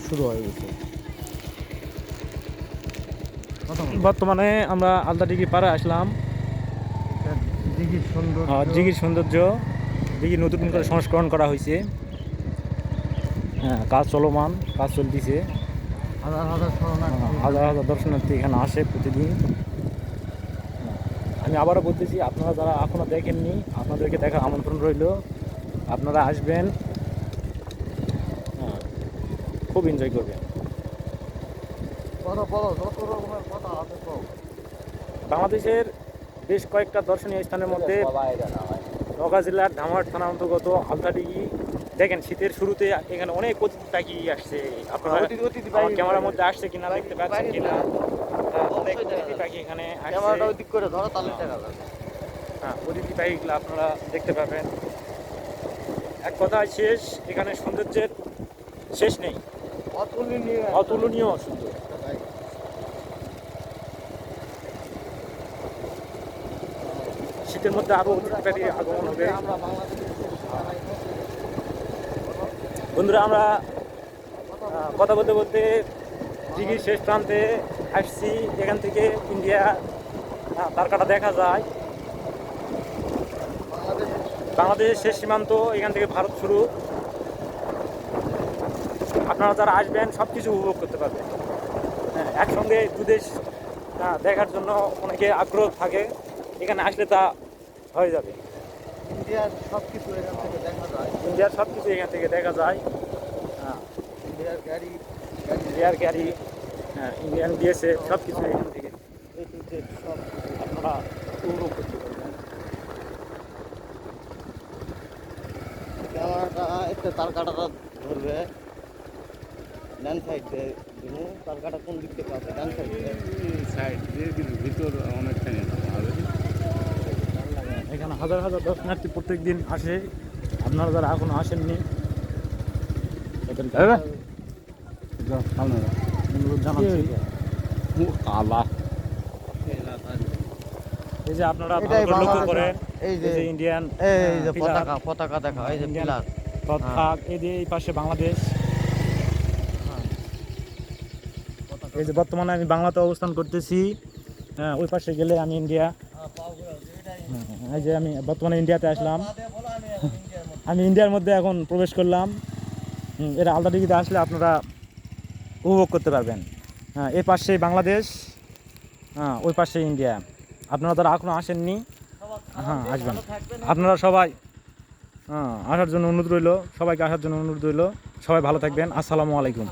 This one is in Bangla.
শুরু হয়ে গেছে। বর্তমানে আমরা আলতাডিঘি পাড়ে আসলাম। দিঘির সৌন্দর্য, দিঘির সৌন্দর্য, দিঘি নতুন করে সংস্করণ করা হয়েছে। হ্যাঁ, কাজ চলমান, কাজ চলতেছে। হাজার হাজার শরণার্থী, হাজার হাজার দর্শনার্থী এখানে আসে প্রতিদিন। আমি আবারও বলতেছি, আপনারা যারা এখনও দেখেননি, আপনাদেরকে দেখার আমন্ত্রণ রইল। আপনারা আসবেন, খুব এনজয় করবেন। কথা বলো, যত রকমের কথা আছে সব। বাংলাদেশের বেশ কয়েকটা দর্শনীয় স্থানের মধ্যে নওগাঁ জেলার ধামরাট থানার অন্তর্গত আলতাডিঘি। দেখেন, শীতের শুরুতে এখানে অনেক অতিথি পাখি আসছে। আপনারা ক্যামেরার মধ্যে আসছে কিনা, দেখতে পাচ্ছেন কিনা, অনেক অতিথি পাখি এখানে ক্যামেরাটা ওই দিক করে ধরো, তাহলে দেখা যাবে। হ্যাঁ, অতিথি পাখিগুলো আপনারা দেখতে পাবেন। এক কথায় শেষ, এখানে সৌন্দর্যের শেষ নেই, অতুলনীয় সুন্দর। শীতের মধ্যে আরো অতিথি পাখি আগমন হবে। বন্ধুরা, আমরা কথা বলতে বলতে দিঘির শেষ প্রান্তে আসছি। এখান থেকে ইন্ডিয়া তারকাটা দেখা যায়। বাংলাদেশের শেষ সীমান্ত, এখান থেকে ভারত শুরু। আপনারা যারা আসবেন সব কিছু উপভোগ করতে পারবেন। হ্যাঁ, একসঙ্গে দু দেশ দেখার জন্য অনেকে আগ্রহ থাকে। এখানে আসলে তা হয়ে যাবে। ইন্ডিয়ার সব কিছু এখান থেকে দেখা যায়। ইন্ডিয়ার সব কিছু এখান থেকে দেখা যায়। ইন্ডিয়ার গাড়ি, ইন্ডিয়ার গাড়ি, ইন্ডিয়ান বিএসএফ, সব কিছু এখান থেকে সব আপনারা উপভোগ করতে পারবেন। ক্যামেরাটা একটু তার কাটাটা ধরবে, ডান সাইড দিয়ে দেবো। তার কাটা কোন দিক থেকে আছে? ডান সাইড দিয়ে ভিতর অনেকখানি হবে। এখানে হাজার হাজার দর্শনার্থী প্রত্যেক দিন আসে। আপনারা যারা এখনো আসেননি, অনুরোধ জানাচ্ছি। এই যে আপনারা লক্ষ্য করেন, এই যে ইন্ডিয়ান পতাকা দেখা, এই যে পিলার, এই পাশে বাংলাদেশ। এই যে বর্তমানে আমি বাংলাতে অবস্থান করতেছি। হ্যাঁ, ওই পাশে গেলে আমি ইন্ডিয়া। এই যে আমি বর্তমানে ইন্ডিয়াতে আসলাম। আমি ইন্ডিয়ার মধ্যে এখন প্রবেশ করলাম। এরা আলতাডিঘিতে আসলে আপনারা উপভোগ করতে পারবেন। হ্যাঁ, এই পাশে বাংলাদেশ, ওই পাশে ইন্ডিয়া। আপনারা যারা এখনও আসেননি, আসবেন। আপনারা সবাই আসার জন্য অনুরোধ রইল, সবাইকে আসার জন্য অনুরোধ রইল। সবাই ভালো থাকবেন। আসসালামু আলাইকুম।